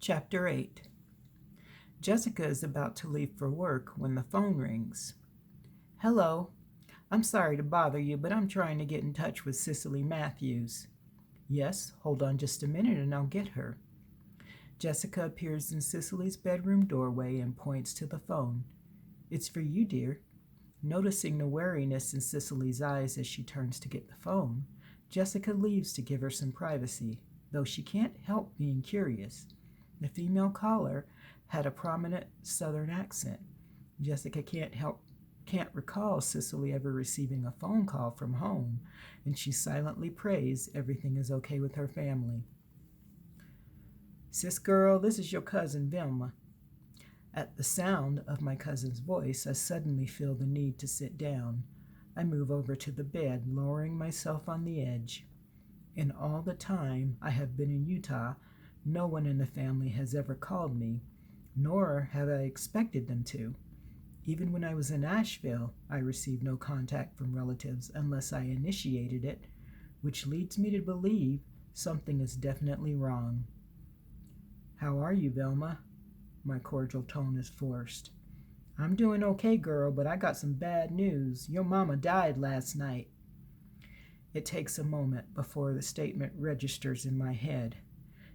Chapter 8. Jessica is about to leave for work when the phone rings. Hello. I'm sorry to bother you, but I'm trying to get in touch with Cicely Matthews. Yes, hold on just a minute and I'll get her. Jessica appears in Cicely's bedroom doorway and points to the phone. It's for you, dear. Noticing the wariness in Cicely's eyes as she turns to get the phone, Jessica leaves to give her some privacy, though she can't help being curious. The female caller had a prominent southern accent. Jessica can't recall Cicely ever receiving a phone call from home, and she silently prays everything is okay with her family. Sis girl, this is your cousin Vilma. At the sound of my cousin's voice, I suddenly feel the need to sit down. I move over to the bed, lowering myself on the edge. In all the time I have been in Utah, no one in the family has ever called me, nor have I expected them to. Even when I was in Asheville, I received no contact from relatives unless I initiated it, which leads me to believe something is definitely wrong. How are you, Velma? My cordial tone is forced. I'm doing okay, girl, but I got some bad news. Your mama died last night. It takes a moment before the statement registers in my head.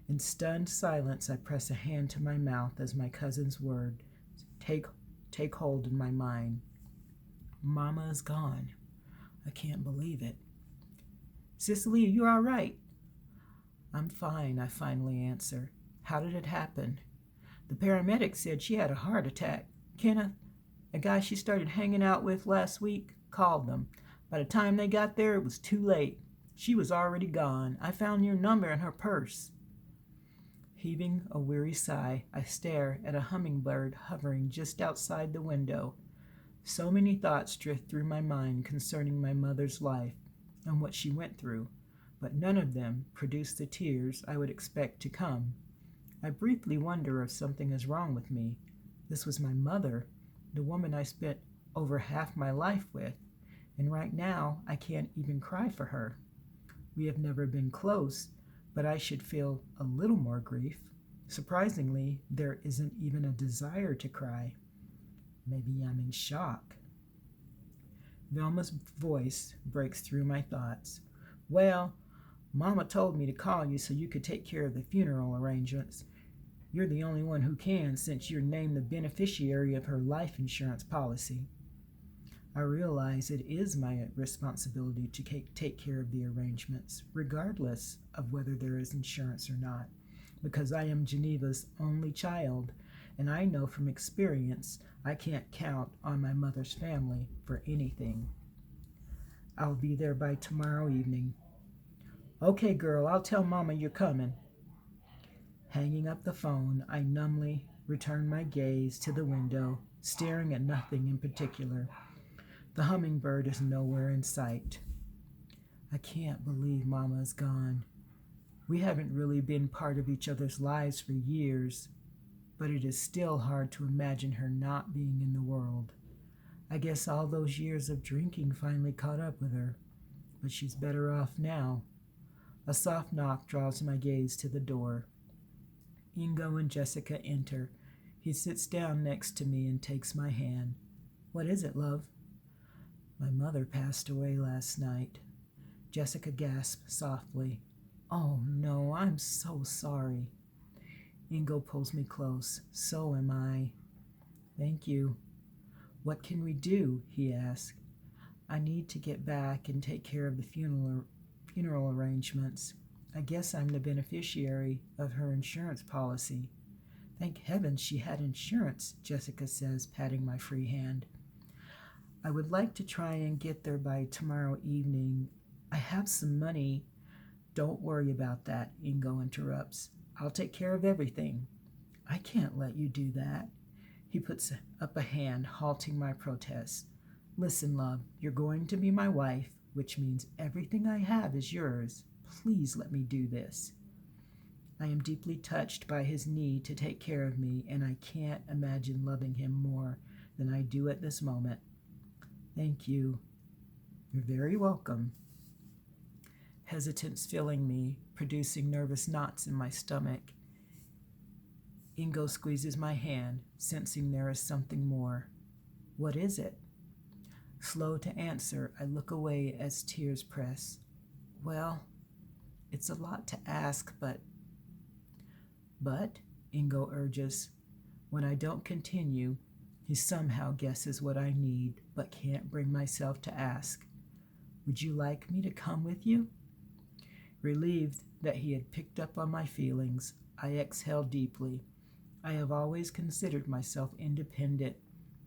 In stunned silence, I press a hand to my mouth as my cousin's words take hold in my mind. Mama is gone. I can't believe it. Cicely, are you all right? I'm fine, I finally answer. How did it happen? The paramedic said she had a heart attack. Kenneth, a guy she started hanging out with last week, called them. By the time they got there, it was too late. She was already gone. I found your number in her purse. Heaving a weary sigh, I stare at a hummingbird hovering just outside the window. So many thoughts drift through my mind concerning my mother's life and what she went through, but none of them produce the tears I would expect to come. I briefly wonder if something is wrong with me. This was my mother, the woman I spent over half my life with, and right now I can't even cry for her. We have never been close, but I should feel a little more grief. Surprisingly, there isn't even a desire to cry. Maybe I'm in shock. Velma's voice breaks through my thoughts. Well, Mama told me to call you so you could take care of the funeral arrangements. You're the only one who can since you're named the beneficiary of her life insurance policy. I realize it is my responsibility to take care of the arrangements, regardless of whether there is insurance or not, because I am Geneva's only child, and I know from experience I can't count on my mother's family for anything. I'll be there by tomorrow evening. Okay, girl, I'll tell Mama you're coming. Hanging up the phone, I numbly return my gaze to the window, staring at nothing in particular. The hummingbird is nowhere in sight. I can't believe Mama is gone. We haven't really been part of each other's lives for years, but it is still hard to imagine her not being in the world. I guess all those years of drinking finally caught up with her, but she's better off now. A soft knock draws my gaze to the door. Ingo and Jessica enter. He sits down next to me and takes my hand. What is it, love? My mother passed away last night. Jessica gasped softly. Oh no, I'm so sorry. Ingo pulls me close. So am I. Thank you. What can we do? He asks. I need to get back and take care of the funeral arrangements. I guess I'm the beneficiary of her insurance policy. Thank heavens she had insurance, Jessica says, patting my free hand. I would like to try and get there by tomorrow evening. I have some money. Don't worry about that, Ingo interrupts. I'll take care of everything. I can't let you do that. He puts up a hand, halting my protest. Listen, love, you're going to be my wife, which means everything I have is yours. Please let me do this. I am deeply touched by his need to take care of me, and I can't imagine loving him more than I do at this moment. Thank you. You're very welcome. Hesitance filling me, producing nervous knots in my stomach. Ingo squeezes my hand, sensing there is something more. What is it? Slow to answer, I look away as tears press. Well, it's a lot to ask, But, Ingo urges. When I don't continue, he somehow guesses what I need, but can't bring myself to ask. Would you like me to come with you? Relieved that he had picked up on my feelings, I exhale deeply. I have always considered myself independent,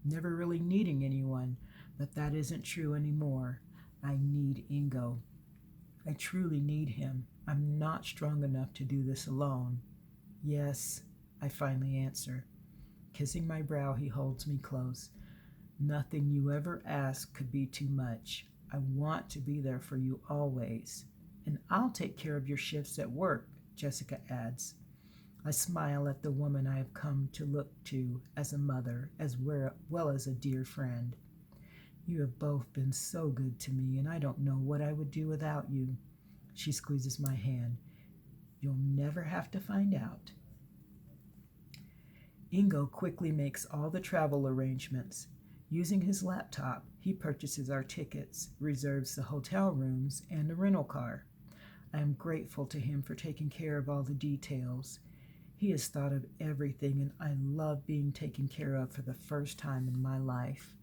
never really needing anyone, but that isn't true anymore. I need Ingo. I truly need him. I'm not strong enough to do this alone. Yes, I finally answer. Kissing my brow, he holds me close. Nothing you ever ask could be too much. I want to be there for you always. And I'll take care of your shifts at work, Jessica adds. I smile at the woman I have come to look to as a mother, as well as a dear friend. You have both been so good to me, and I don't know what I would do without you. She squeezes my hand. You'll never have to find out. Ingo quickly makes all the travel arrangements. Using his laptop, he purchases our tickets, reserves the hotel rooms, and a rental car. I am grateful to him for taking care of all the details. He has thought of everything, and I love being taken care of for the first time in my life.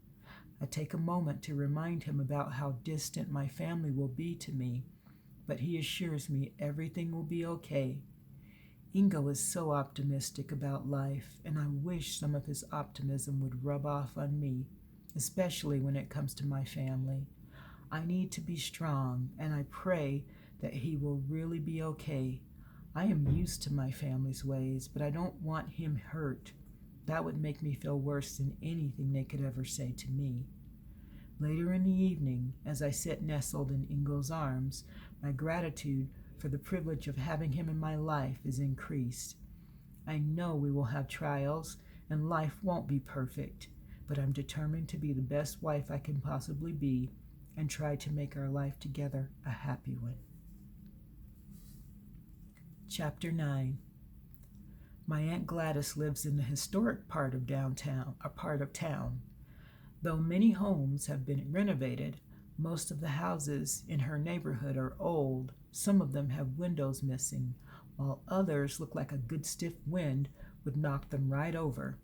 I take a moment to remind him about how distant my family will be to me, but he assures me everything will be okay. Ingo is so optimistic about life, and I wish some of his optimism would rub off on me, especially when it comes to my family. I need to be strong, and I pray that he will really be okay. I am used to my family's ways, but I don't want him hurt. That would make me feel worse than anything they could ever say to me. Later in the evening, as I sit nestled in Ingo's arms, my gratitude for the privilege of having him in my life is increased. I know we will have trials, and life won't be perfect, but I'm determined to be the best wife I can possibly be and try to make our life together a happy one. Chapter 9. My Aunt Gladys lives in the historic part of town. Though many homes have been renovated, most of the houses in her neighborhood are old. Some of them have windows missing, while others look like a good stiff wind would knock them right over.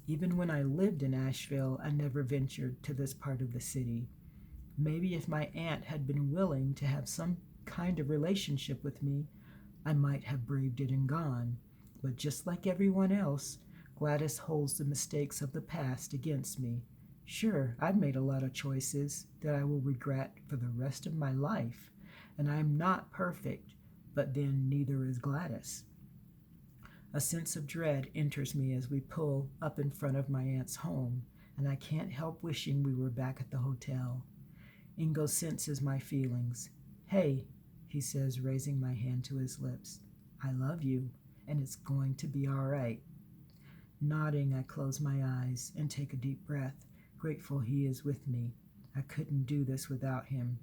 Even when I lived in Asheville, I never ventured to this part of the city. Maybe if my aunt had been willing to have some kind of relationship with me, I might have braved it and gone. But just like everyone else, Gladys holds the mistakes of the past against me. Sure, I've made a lot of choices that I will regret for the rest of my life, and I'm not perfect, but then neither is Gladys. A sense of dread enters me as we pull up in front of my aunt's home, and I can't help wishing we were back at the hotel. Ingo senses my feelings. Hey, he says, raising my hand to his lips. I love you, and it's going to be all right. Nodding, I close my eyes and take a deep breath, grateful he is with me. I couldn't do this without him.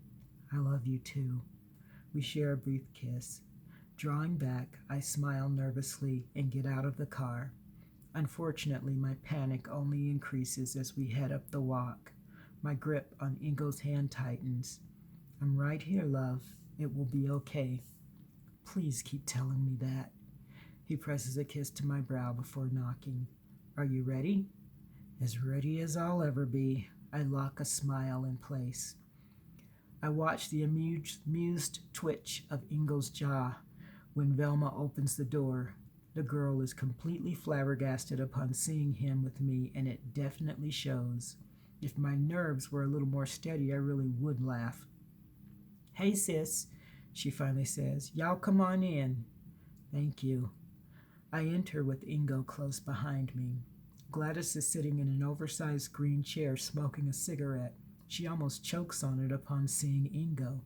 I love you too. We share a brief kiss. Drawing back, I smile nervously and get out of the car. Unfortunately, my panic only increases as we head up the walk. My grip on Ingo's hand tightens. I'm right here, love. It will be okay. Please keep telling me that. He presses a kiss to my brow before knocking. Are you ready? As ready as I'll ever be. I lock a smile in place. I watch the amused twitch of Ingo's jaw when Velma opens the door. The girl is completely flabbergasted upon seeing him with me, and it definitely shows. If my nerves were a little more steady, I really would laugh. Hey, sis, she finally says. Y'all come on in. Thank you. I enter with Ingo close behind me. Gladys is sitting in an oversized green chair smoking a cigarette. She almost chokes on it upon seeing Ingo.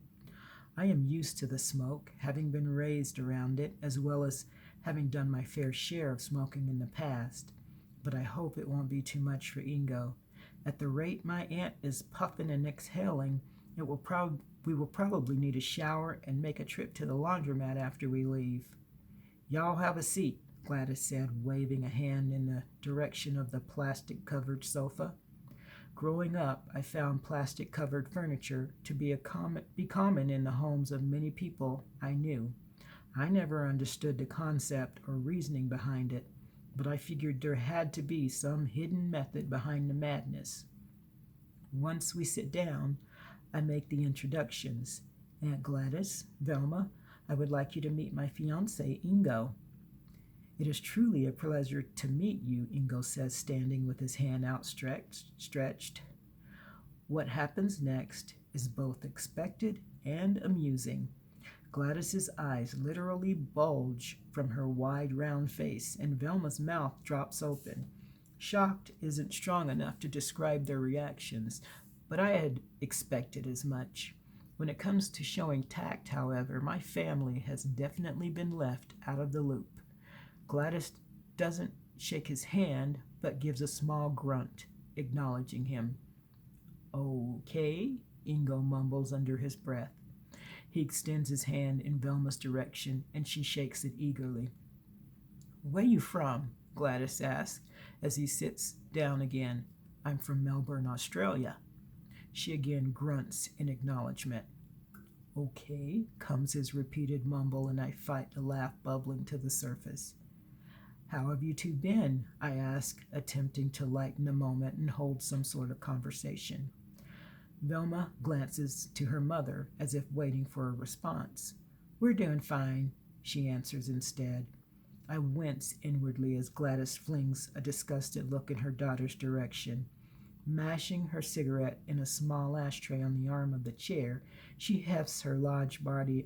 I am used to the smoke, having been raised around it, as well as having done my fair share of smoking in the past. But I hope it won't be too much for Ingo. At the rate my aunt is puffing and exhaling, we will probably need a shower and make a trip to the laundromat after we leave. Y'all have a seat. Gladys said, waving a hand in the direction of the plastic-covered sofa. Growing up, I found plastic-covered furniture to be common in the homes of many people I knew. I never understood the concept or reasoning behind it, but I figured there had to be some hidden method behind the madness. Once we sit down, I make the introductions. Aunt Gladys, Velma, I would like you to meet my fiancé, Ingo. It is truly a pleasure to meet you, Ingo says, standing with his hand outstretched. What happens next is both expected and amusing. Gladys's eyes literally bulge from her wide, round face, and Velma's mouth drops open. Shocked isn't strong enough to describe their reactions, but I had expected as much. When it comes to showing tact, however, my family has definitely been left out of the loop. Gladys doesn't shake his hand, but gives a small grunt, acknowledging him. Okay, Ingo mumbles under his breath. He extends his hand in Velma's direction, and she shakes it eagerly. Where you from? Gladys asks, as he sits down again. I'm from Melbourne, Australia. She again grunts in acknowledgement. Okay, comes his repeated mumble, and I fight the laugh bubbling to the surface. How have you two been? I ask, attempting to lighten the moment and hold some sort of conversation. Velma glances to her mother as if waiting for a response. We're doing fine, she answers instead. I wince inwardly as Gladys flings a disgusted look in her daughter's direction. Mashing her cigarette in a small ashtray on the arm of the chair, she hefts her large body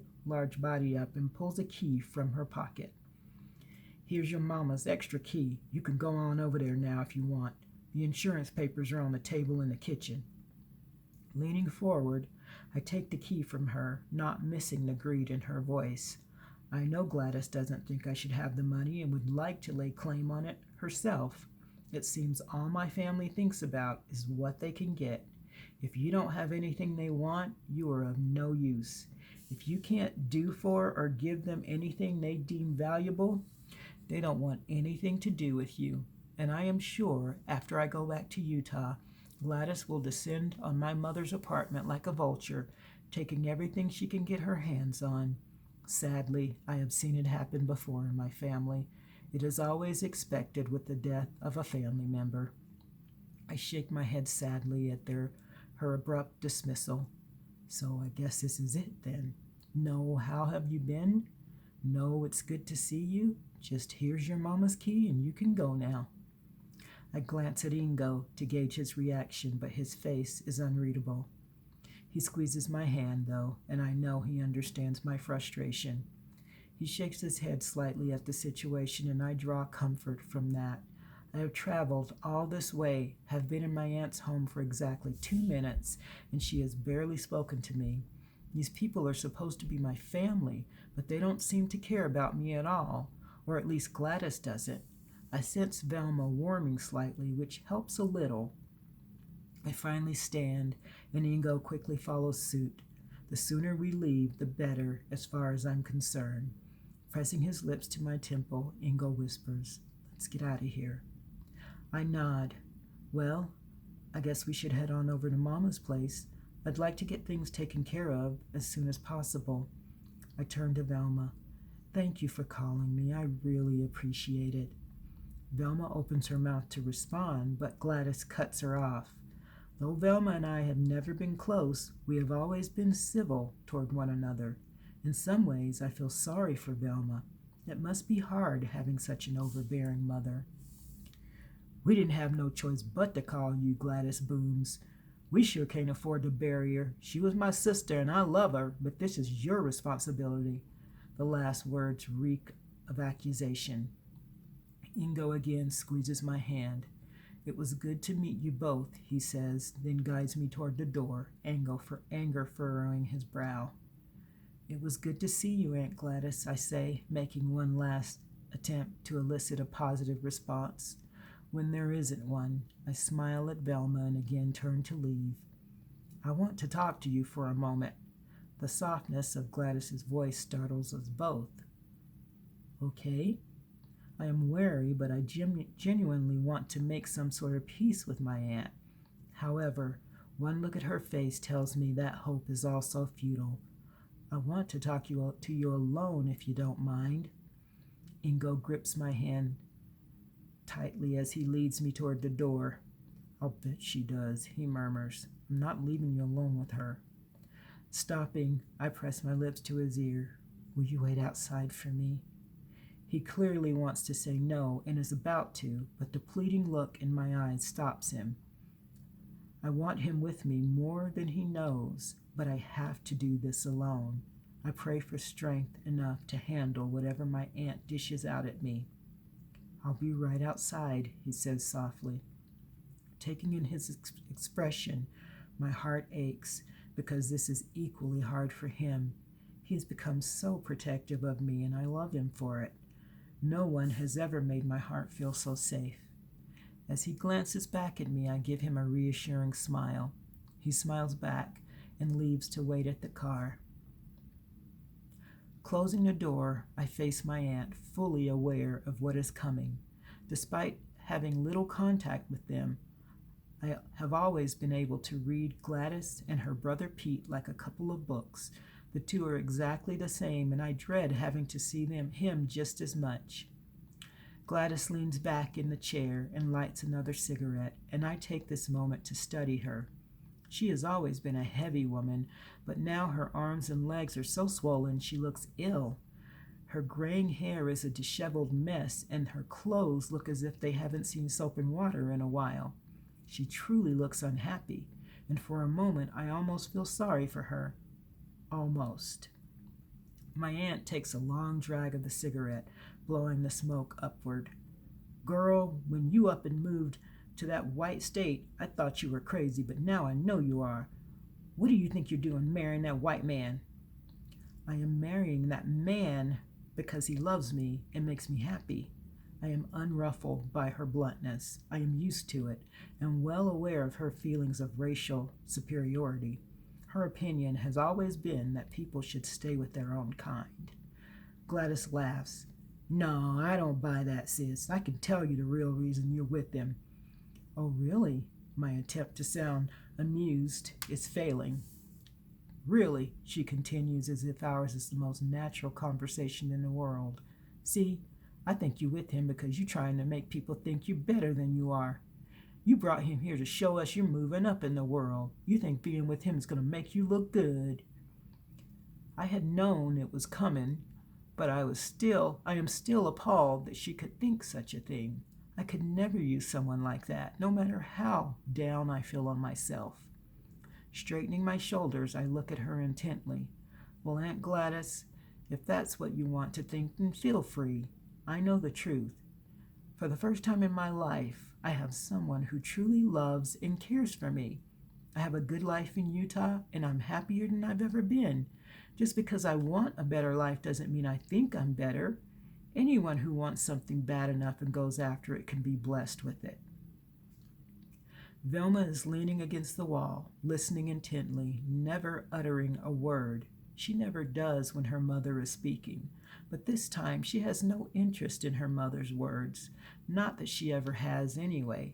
up and pulls a key from her pocket. Here's your mama's extra key. You can go on over there now if you want. The insurance papers are on the table in the kitchen. Leaning forward, I take the key from her, not missing the greed in her voice. I know Gladys doesn't think I should have the money and would like to lay claim on it herself. It seems all my family thinks about is what they can get. If you don't have anything they want, you are of no use. If you can't do for or give them anything they deem valuable, they don't want anything to do with you. And I am sure, after I go back to Utah, Gladys will descend on my mother's apartment like a vulture, taking everything she can get her hands on. Sadly, I have seen it happen before in my family. It is always expected with the death of a family member. I shake my head sadly at her abrupt dismissal. So I guess this is it then. No, how have you been? No, it's good to see you. Just here's your mama's key and you can go now. I glance at Ingo to gauge his reaction, but his face is unreadable. He squeezes my hand, though, and I know he understands my frustration. He shakes his head slightly at the situation, and I draw comfort from that. I have traveled all this way, have been in my aunt's home for exactly 2 minutes, and she has barely spoken to me. These people are supposed to be my family, but they don't seem to care about me at all, or at least Gladys doesn't. I sense Velma warming slightly, which helps a little. I finally stand, and Ingo quickly follows suit. The sooner we leave, the better, as far as I'm concerned. Pressing his lips to my temple, Ingo whispers, "Let's get out of here." I nod. Well, I guess we should head on over to Mama's place. I'd like to get things taken care of as soon as possible. I turn to Velma. Thank you for calling me. I really appreciate it. Velma opens her mouth to respond, but Gladys cuts her off. Though Velma and I have never been close, we have always been civil toward one another. In some ways, I feel sorry for Velma. It must be hard having such an overbearing mother. We didn't have no choice but to call you, Gladys booms. We sure can't afford to bury her. She was my sister and I love her, but this is your responsibility. The last words reek of accusation. Ingo again squeezes my hand. It was good to meet you both, he says, then guides me toward the door, anger furrowing his brow. It was good to see you, Aunt Gladys, I say, making one last attempt to elicit a positive response. When there isn't one, I smile at Velma and again turn to leave. I want to talk to you for a moment. The softness of Gladys's voice startles us both. Okay? I am wary, but I genuinely want to make some sort of peace with my aunt. However, one look at her face tells me that hope is also futile. I want to talk to you alone if you don't mind. Ingo grips my hand tightly as he leads me toward the door. I'll bet she does, he murmurs. I'm not leaving you alone with her. Stopping, I press my lips to his ear. Will you wait outside for me? He clearly wants to say no and is about to, but the pleading look in my eyes stops him. I want him with me more than he knows, but I have to do this alone. I pray for strength enough to handle whatever my aunt dishes out at me. I'll be right outside, he says softly. Taking in his expression, my heart aches because this is equally hard for him. He has become so protective of me, and I love him for it. No one has ever made my heart feel so safe. As he glances back at me, I give him a reassuring smile. He smiles back and leaves to wait at the car. Closing the door, I face my aunt, fully aware of what is coming. Despite having little contact with them, I have always been able to read Gladys and her brother Pete like a couple of books. The two are exactly the same, and I dread having to see him just as much. Gladys leans back in the chair and lights another cigarette, and I take this moment to study her. She has always been a heavy woman, but now her arms and legs are so swollen she looks ill. Her graying hair is a disheveled mess, and her clothes look as if they haven't seen soap and water in a while. She truly looks unhappy, and for a moment I almost feel sorry for her. Almost. My aunt takes a long drag of the cigarette, blowing the smoke upward. Girl, when you up and moved to that white state, I thought you were crazy, but now I know you are. What do you think you're doing marrying that white man? I am marrying that man because he loves me and makes me happy. I am unruffled by her bluntness. I am used to it and well aware of her feelings of racial superiority. Her opinion has always been that people should stay with their own kind. Gladys laughs. No, I don't buy that, sis. I can tell you the real reason you're with him. Oh, really? My attempt to sound amused is failing. Really, she continues as if ours is the most natural conversation in the world. See, I think you with him because you're trying to make people think you're better than you are. You brought him here to show us you're moving up in the world. You think being with him is going to make you look good. I had known it was coming, but I am still appalled that she could think such a thing. I could never use someone like that, no matter how down I feel on myself. Straightening my shoulders, I look at her intently. Well, Aunt Gladys, if that's what you want to think, then feel free. I know the truth. For the first time in my life, I have someone who truly loves and cares for me. I have a good life in Utah, and I'm happier than I've ever been. Just because I want a better life doesn't mean I think I'm better. Anyone who wants something bad enough and goes after it can be blessed with it. Velma is leaning against the wall, listening intently, never uttering a word. She never does when her mother is speaking, but this time she has no interest in her mother's words, not that she ever has anyway.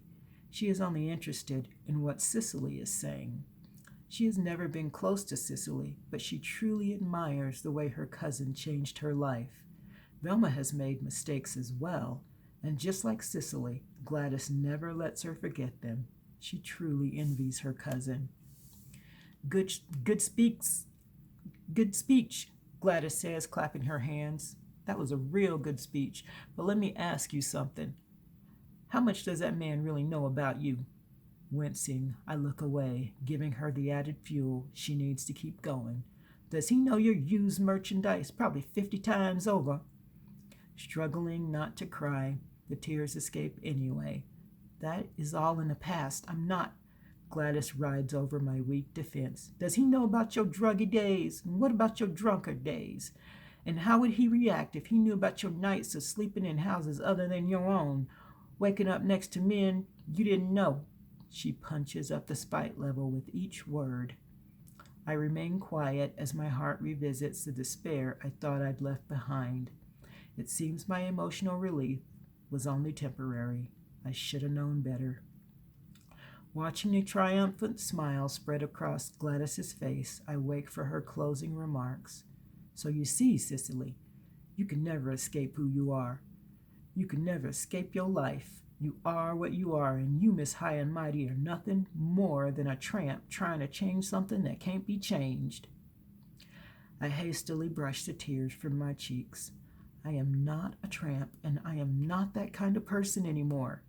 She is only interested in what Cicely is saying. She has never been close to Cicely, but she truly admires the way her cousin changed her life. Velma has made mistakes as well, and just like Cicely, Gladys never lets her forget them. She truly envies her cousin. Good speech, Gladys says, clapping her hands. That was a real good speech, but let me ask you something. How much does that man really know about you? Wincing, I look away, giving her the added fuel she needs to keep going. Does he know your used merchandise probably 50 times over? Struggling not to cry, the tears escape anyway. That is all in the past. I'm not. Gladys rides over my weak defense. Does he know about your druggy days? And what about your drunkard days? And how would he react if he knew about your nights of sleeping in houses other than your own, waking up next to men you didn't know? She punches up the spite level with each word. I remain quiet as my heart revisits the despair I thought I'd left behind. It seems my emotional relief was only temporary. I should have known better. Watching a triumphant smile spread across Gladys's face, I wait for her closing remarks. So you see, Cicely, you can never escape who you are. You can never escape your life. You are what you are, and you, Miss High and Mighty, are nothing more than a tramp trying to change something that can't be changed. I hastily brushed the tears from my cheeks. I am not a tramp, and I am not that kind of person anymore.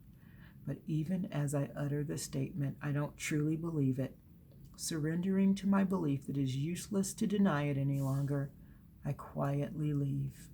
But even as I utter the statement, I don't truly believe it. Surrendering to my belief that it is useless to deny it any longer, I quietly leave.